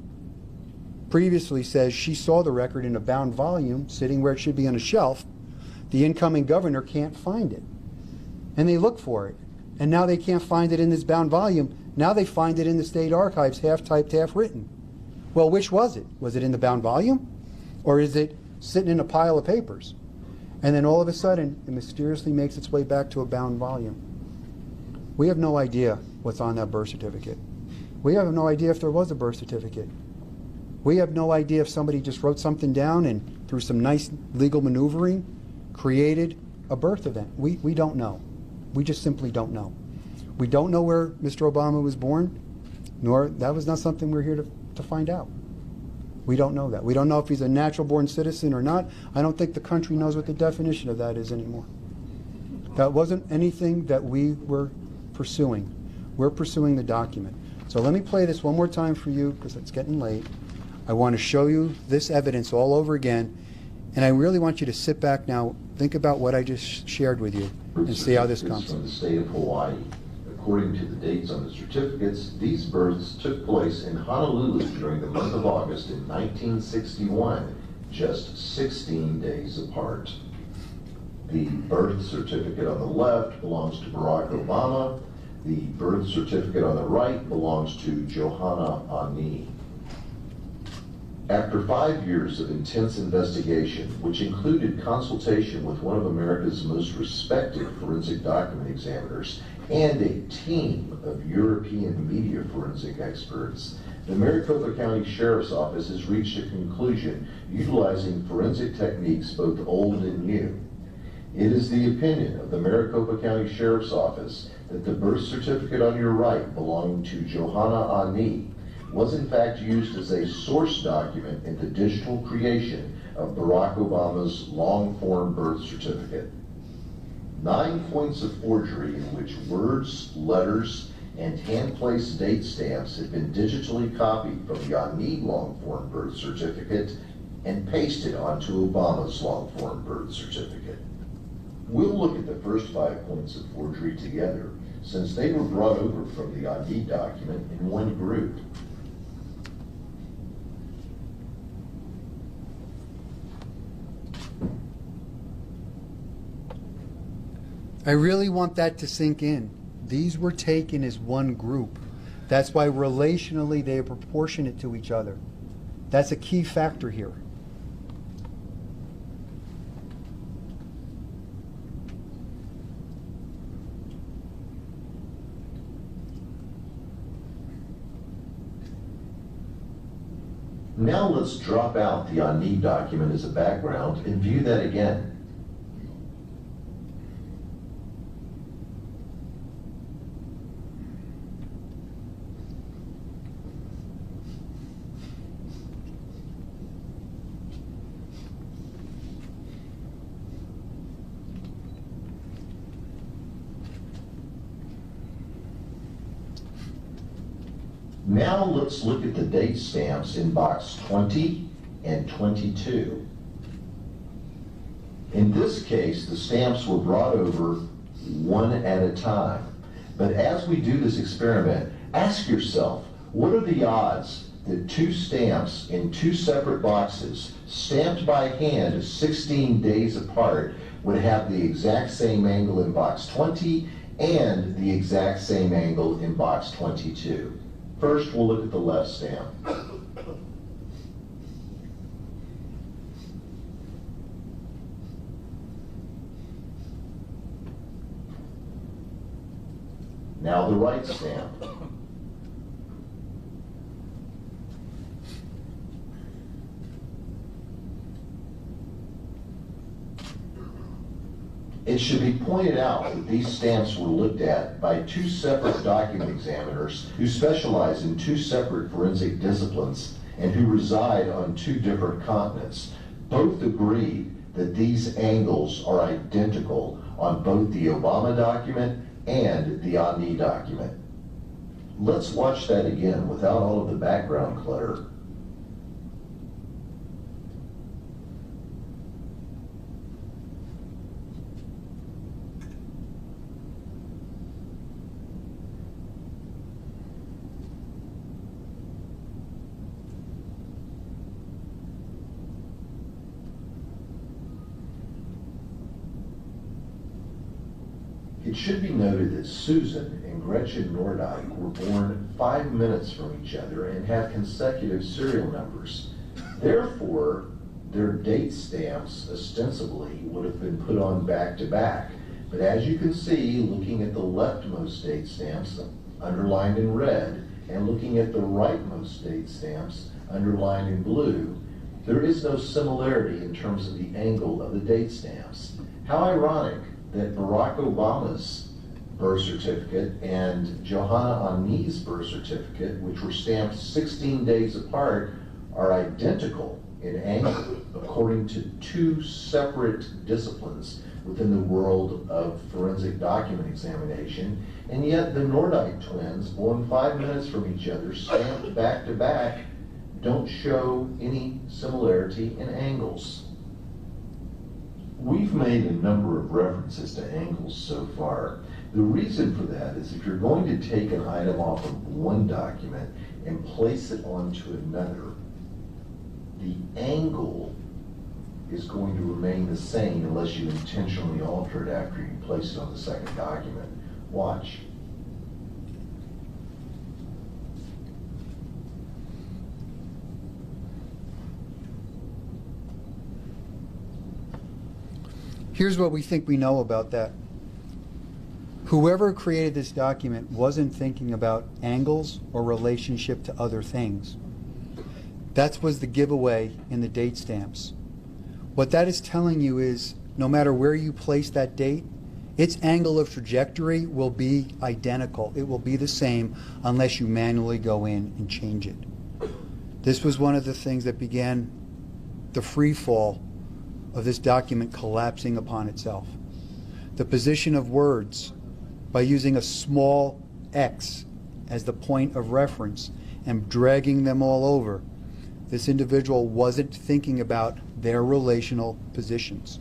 previously says she saw the record in a bound volume sitting where it should be on a shelf. The incoming governor can't find it. And they look for it. And now they can't find it in this bound volume. Now they find it in the state archives, half typed, half written. Well, which was it? Was it in the bound volume? Or is it sitting in a pile of papers? And then all of a sudden, it mysteriously makes its way back to a bound volume. We have no idea what's on that birth certificate. We have no idea if there was a birth certificate. We have no idea if somebody just wrote something down and through some nice legal maneuvering created a birth event. We don't know. We just simply don't know. We don't know where Mr. Obama was born, nor that was not something we're here to find out. We don't know that. We don't know if he's a natural born citizen or not. I don't think the country knows what the definition of that is anymore. That wasn't anything that we were pursuing. We're pursuing the document. So let me play this one more time for you because it's getting late. I want to show you this evidence all over again, and I really want you to sit back now, think about what I just shared with you, and see how this comes. From the state of Hawaii. According to the dates on the certificates, these births took place in Honolulu during the month of August in 1961, just 16 days apart. The birth certificate on the left belongs to Barack Obama. The birth certificate on the right belongs to Johanna Ani. After 5 years of intense investigation, which included consultation with one of America's most respected forensic document examiners and a team of European media forensic experts, the Maricopa County Sheriff's Office has reached a conclusion utilizing forensic techniques both old and new. It is the opinion of the Maricopa County Sheriff's Office that the birth certificate on your right belonging to Johanna Ani was in fact used as a source document in the digital creation of Barack Obama's long-form birth certificate. 9 points of forgery in which words, letters, and hand-placed date stamps have been digitally copied from the Ani long-form birth certificate and pasted onto Obama's long-form birth certificate. We'll look at the first 5 points of forgery together, since they were brought over from the Ani document in one group. I really want that to sink in. These were taken as one group. That's why relationally they are proportionate to each other. That's a key factor here. Now let's drop out the Ani document as a background and view that again. Now let's look at the date stamps in box 20 and 22. In this case, the stamps were brought over one at a time. But as we do this experiment, ask yourself, what are the odds that 2 stamps in 2 separate boxes, stamped by hand 16 days apart, would have the exact same angle in box 20 and the exact same angle in box 22? First, we'll look at the left stamp. Now the right stamp. It should be pointed out that these stamps were looked at by 2 separate document examiners who specialize in 2 separate forensic disciplines and who reside on 2 different continents. Both agreed that these angles are identical on both the Obama document and the Ani document. Let's watch that again without all of the background clutter. It should be noted that Susan and Gretchen Nordijk were born 5 minutes from each other and have consecutive serial numbers. Therefore, their date stamps ostensibly would have been put on back to back. But as you can see, looking at the leftmost date stamps underlined in red and looking at the rightmost date stamps underlined in blue, there is no similarity in terms of the angle of the date stamps. How ironic that Barack Obama's birth certificate and Johanna Ani's birth certificate, which were stamped 16 days apart, are identical in angle according to 2 separate disciplines within the world of forensic document examination, and yet the Nordijk twins, born 5 minutes from each other, stamped back to back, don't show any similarity in angles. We've made a number of references to angles so far. The reason for that is if you're going to take an item off of one document and place it onto another, the angle is going to remain the same unless you intentionally alter it after you place it on the second document. Watch. Here's what we think we know about that. Whoever created this document wasn't thinking about angles or relationship to other things. That was the giveaway in the date stamps. What that is telling you is no matter where you place that date, its angle of trajectory will be identical. It will be the same unless you manually go in and change it. This was one of the things that began the free fall of this document collapsing upon itself. The position of words, by using a small x as the point of reference and dragging them all over, this individual wasn't thinking about their relational positions.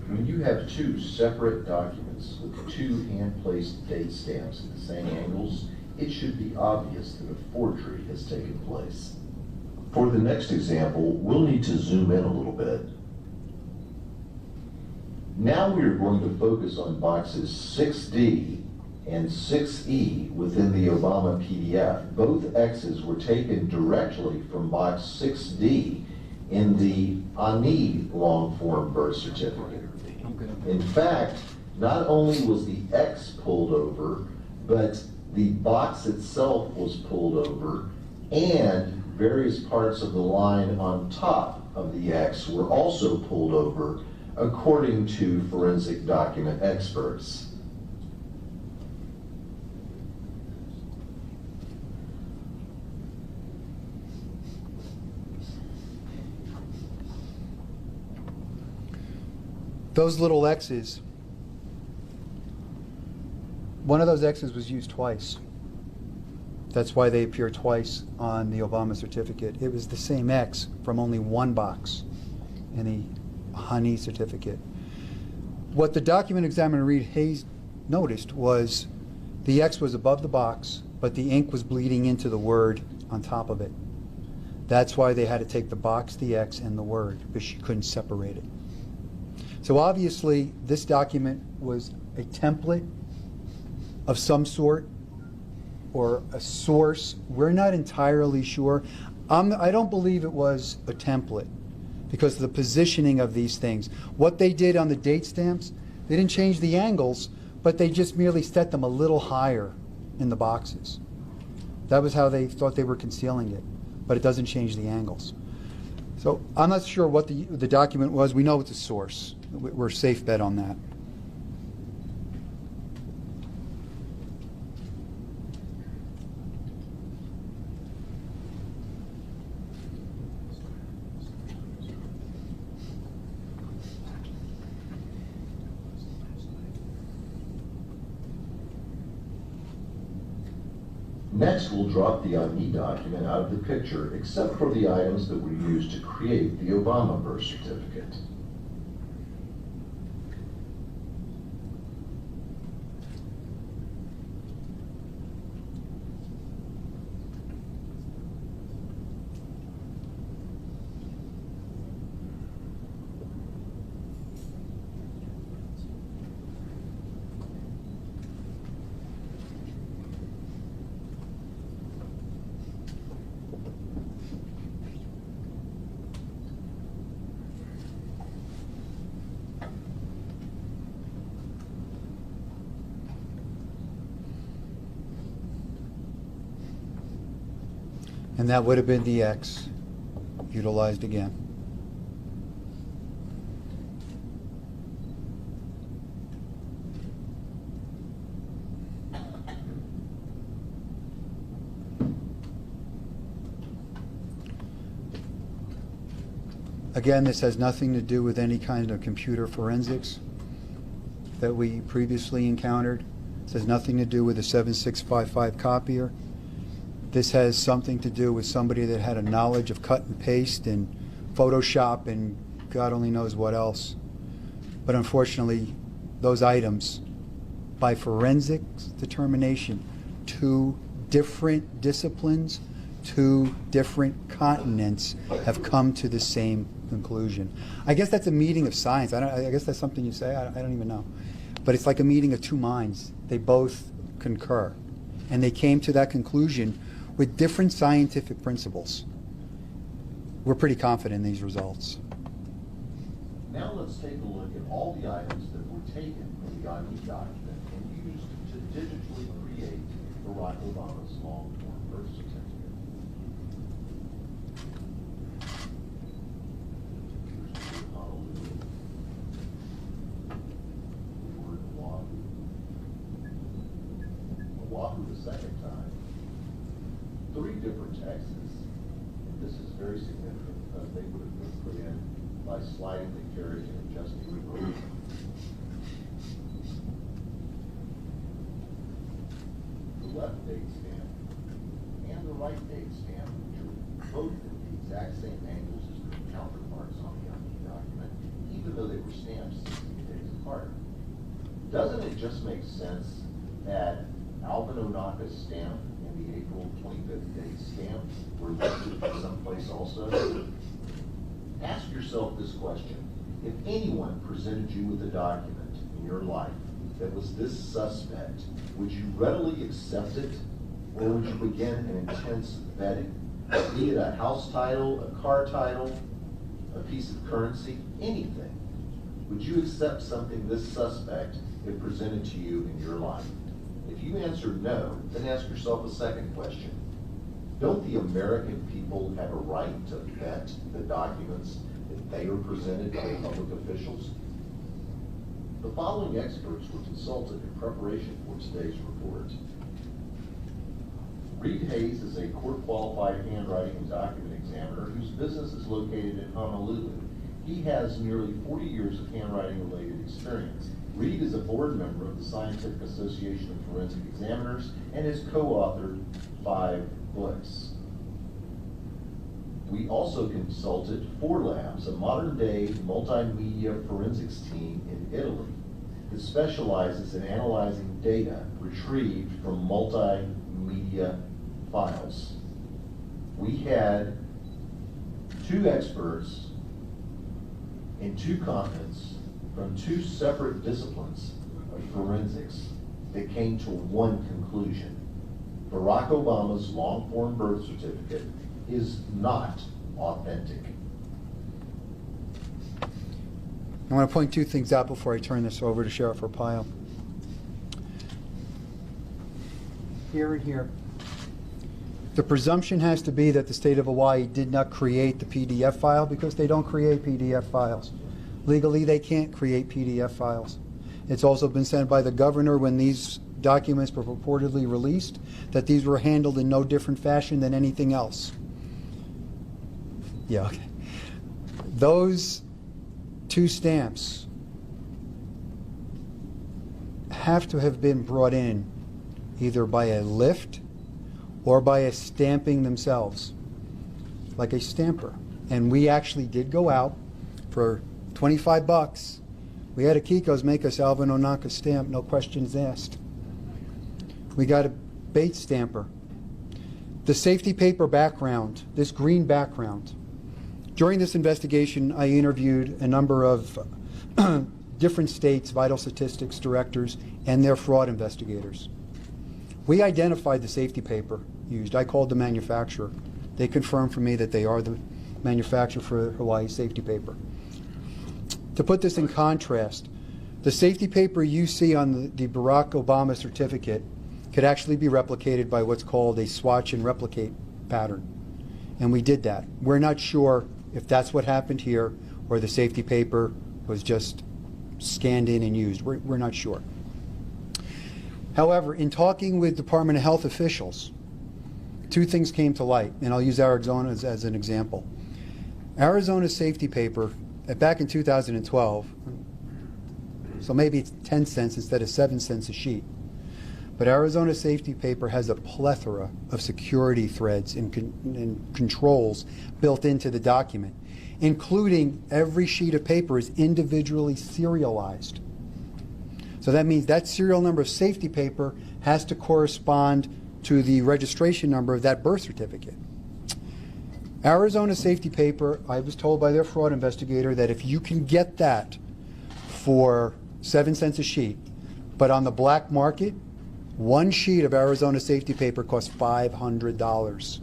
When you have two separate documents with two hand-placed date stamps at the same angles, it should be obvious that a forgery has taken place. For the next example, we'll need to zoom in a little bit. Now we are going to focus on boxes 6D and 6E within the Obama PDF. Both X's were taken directly from box 6D in the Ani long-form birth certificate. In fact, not only was the X pulled over, but the box itself was pulled over, and various parts of the line on top of the X were also pulled over, according to forensic document experts. Those little X's, one of those X's was used twice. That's why they appear twice on the Obama certificate. It was the same X from only one box in the Honey certificate. What the document examiner Reed Hayes noticed was the X was above the box, but the ink was bleeding into the word on top of it. That's why they had to take the box, the X, and the word, because she couldn't separate it. So obviously, this document was a template of some sort or a source. We're not entirely sure. I don't believe it was a template because of the positioning of these things. What they did on the date stamps, they didn't change the angles, but they just merely set them a little higher in the boxes. That was how they thought they were concealing it, but it doesn't change the angles. So I'm not sure what the document was. We know it's a source. We're a safe bet on that. Next, we'll drop the Ani document out of the picture, except for the items that were used to create the Obama birth certificate. And that would have been the X utilized again. Again, this has nothing to do with any kind of computer forensics that we previously encountered. This has nothing to do with a 7655 copier. This has something to do with somebody that had a knowledge of cut and paste and Photoshop and God only knows what else. But unfortunately, those items, by forensics determination, two different disciplines, two different continents have come to the same conclusion. I guess that's a meeting of science. I guess that's something you say. I don't even know. But it's like a meeting of two minds. They both concur. And they came to that conclusion with different scientific principles. we're pretty confident in these results. Now let's take a look at all the items that were taken from the ID document and used to digitally create Barack Obama's long-form birth certificate. Here's the Honolulu. The word Oahu. Oahu the second time. 3 different texts. And this is very significant because they would have been put in by sliding the carriage and adjusting the road. The left date stamp and the right date stamp, which are both at the exact same angles as their counterparts on the ID document, even though they were stamped 16 days apart. Doesn't it just make sense that Alvin Onaka's stamp and the April 25th date stamp were listed someplace also? Ask yourself this question. If anyone presented you with a document in your life that was this suspect, would you readily accept it, or would you begin an intense vetting? Be it a house title, a car title, a piece of currency, anything. Would you accept something this suspect if presented to you in your life? If you answered no, then ask yourself a second question. Don't the American people have a right to vet the documents that they are presented by public officials? The following experts were consulted in preparation for today's report. Reed Hayes is a court-qualified handwriting and document examiner whose business is located in Honolulu. He has nearly 40 years of handwriting-related experience. Reed is a board member of the Scientific Association of Forensic Examiners and has co-authored 5 books. We also consulted 4 Labs, a modern-day multimedia forensics team in Italy that specializes in analyzing data retrieved from multimedia files. We had 2 experts in 2 continents from 2 separate disciplines of forensics that came to one conclusion. Barack Obama's long-form birth certificate is not authentic. I want to point 2 things out before I turn this over to Sheriff Arpaio. Here and here. The presumption has to be that the state of Hawaii did not create the PDF file because they don't create PDF files. Legally, they can't create PDF files. It's also been said by the governor when these documents were purportedly released that these were handled in no different fashion than anything else. Yeah, okay. Those 2 stamps have to have been brought in either by a lift or by a stamping themselves, like a stamper. And we actually did go out for $25. We had a Kiko's make us Alvin Onaka stamp, no questions asked. We got a Bates stamper. The safety paper background, this green background. During this investigation, I interviewed a number of different states' vital statistics directors and their fraud investigators. We identified the safety paper used. I called the manufacturer. They confirmed for me that they are the manufacturer for Hawaii safety paper. To put this in contrast, the safety paper you see on the Barack Obama certificate could actually be replicated by what's called a swatch and replicate pattern. And we did that. We're not sure if that's what happened here or the safety paper was just scanned in and used. We're not sure. However, in talking with Department of Health officials, 2 things came to light, and I'll use Arizona as an example. Arizona's safety paper, back in 2012, so maybe it's 10 cents instead of 7 cents a sheet. But Arizona safety paper has a plethora of security threads and controls built into the document, including every sheet of paper is individually serialized. So that means that serial number of safety paper has to correspond to the registration number of that birth certificate. Arizona safety paper, I was told by their fraud investigator that if you can get that for 7 cents a sheet, but on the black market, 1 sheet of Arizona safety paper costs $500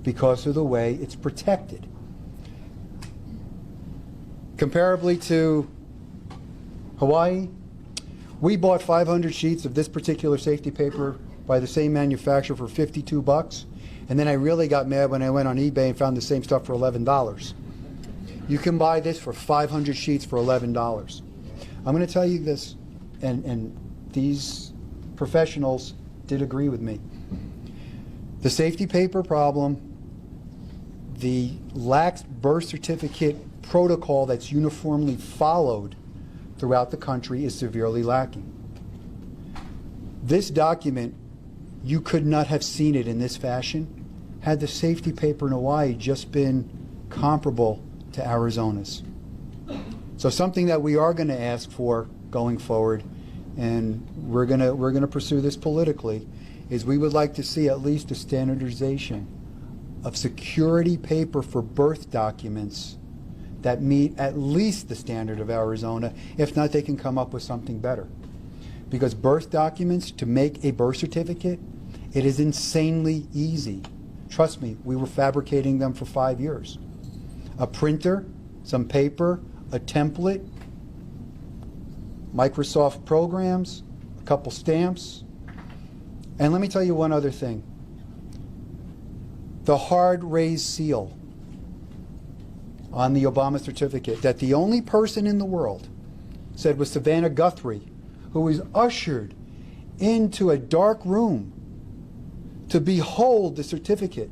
because of the way it's protected. Comparably to Hawaii, we bought 500 sheets of this particular safety paper by the same manufacturer for $52, and then I really got mad when I went on eBay and found the same stuff for $11. You can buy this for 500 sheets for $11. I'm going to tell you this, and these professionals did agree with me. The safety paper problem, the lax birth certificate protocol that's uniformly followed throughout the country is severely lacking. This document, you could not have seen it in this fashion had the safety paper in Hawaii just been comparable to Arizona's. So something that we are going to ask for going forward, and we're going to pursue this politically, is we would like to see at least a standardization of security paper for birth documents that meet at least the standard of Arizona. If not, they can come up with something better. Because birth documents, to make a birth certificate, it is insanely easy. Trust me, we were fabricating them for 5 years. A printer, some paper, a template, Microsoft programs, a couple stamps. And let me tell you one other thing. The hard raised seal on the Obama certificate that the only person in the world said was Savannah Guthrie, who was ushered into a dark room to behold the certificate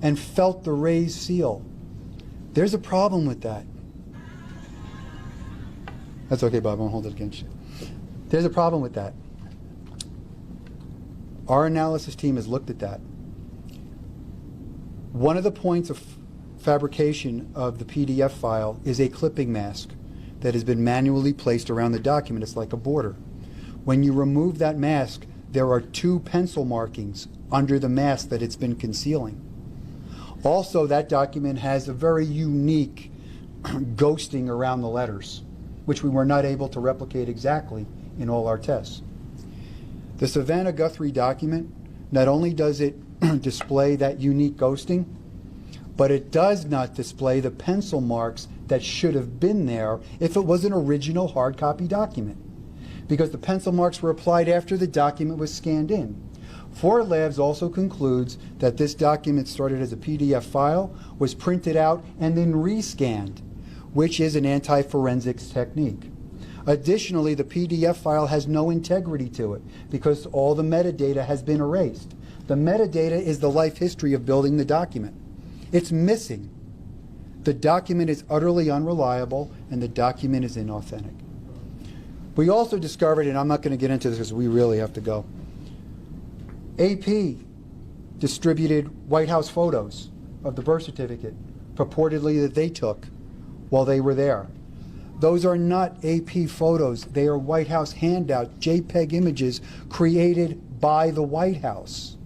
and felt the raised seal. There's a problem with that. That's okay, Bob, I won't hold it against you. There's a problem with that. Our analysis team has looked at that. One of the points of fabrication of the PDF file is a clipping mask that has been manually placed around the document. It's like a border. When you remove that mask, there are 2 pencil markings under the mask that it's been concealing. Also, that document has a very unique ghosting around the letters, which we were not able to replicate exactly in all our tests. The Savannah Guthrie document, not only does it display that unique ghosting, but it does not display the pencil marks that should have been there if it was an original hard copy document, because the pencil marks were applied after the document was scanned in. Ford Labs also concludes that this document started as a PDF file, was printed out, and then rescanned, which is an anti-forensics technique. Additionally, the PDF file has no integrity to it because all the metadata has been erased. The metadata is the life history of building the document. It's missing. The document is utterly unreliable, and the document is inauthentic. We also discovered, and I'm not going to get into this because we really have to go, AP distributed White House photos of the birth certificate, purportedly that they took while they were there. Those are not AP photos. They are White House handout JPEG images created by the White House.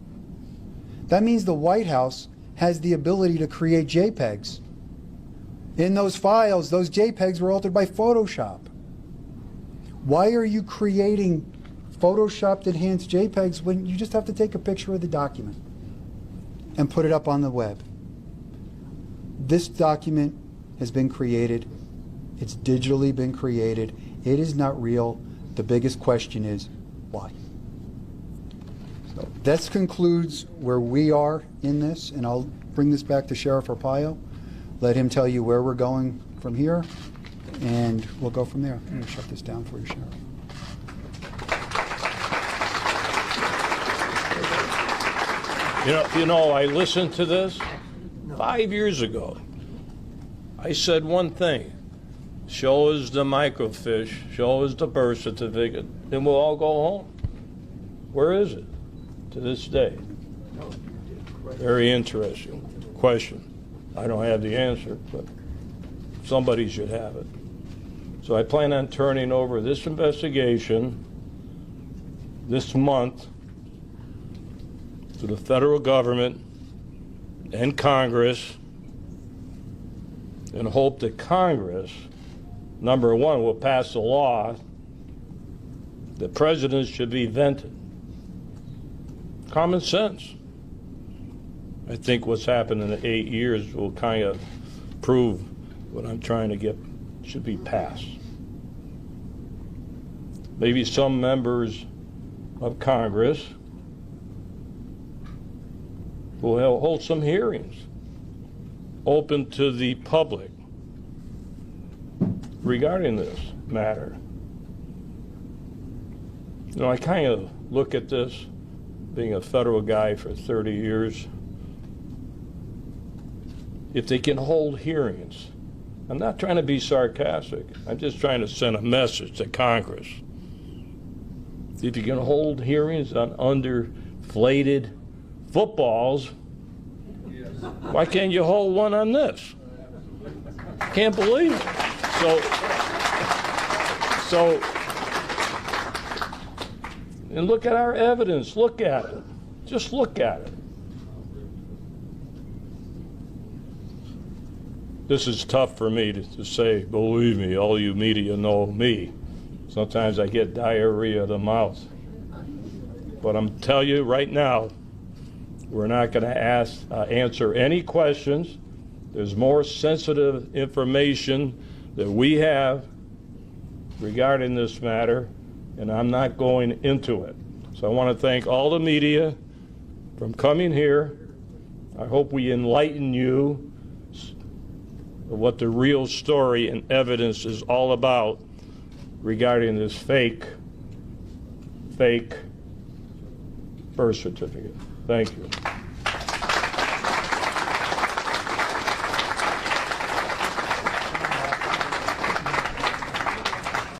That means the White House has the ability to create JPEGs. In those files, those JPEGs were altered by Photoshop. Why are you creating Photoshopped enhanced JPEGs when you just have to take a picture of the document and put it up on the web? This document has been created. It's digitally been created. It is not real. The biggest question is, why? So that concludes where we are in this, and I'll bring this back to Sheriff Arpaio, let him tell you where we're going from here, and we'll go from there. I'm going to shut this down for you, Sheriff. You know, I listened to this 5 years ago. I said one thing: show us the microfiche, show us the birth certificate, then we'll all go home. Where is it to this day? Very interesting question. I don't have the answer, but somebody should have it. So I plan on turning over this investigation this month to the federal government and Congress, and hope that Congress, number one, will pass a law that presidents should be vented. Common sense. I think what's happened in the 8 years will kind of prove what I'm trying to get should be passed. Maybe some members of Congress will hold some hearings open to the public regarding this matter. You know, I kind of look at this, being a federal guy for 30 years, if they can hold hearings. I'm not trying to be sarcastic. I'm just trying to send a message to Congress. If you can hold hearings on underflated footballs, why can't you hold one on this? Can't believe it. So, and look at our evidence. Look at it. Just look at it. This is tough for me to say, believe me, all you media know me. Sometimes I get diarrhea of the mouth. But I'm telling you right now, we're not going to answer any questions. There's more sensitive information that we have regarding this matter, and I'm not going into it. So I want to thank all the media for coming here. I hope we enlighten you of what the real story and evidence is all about regarding this fake birth certificate. Thank you.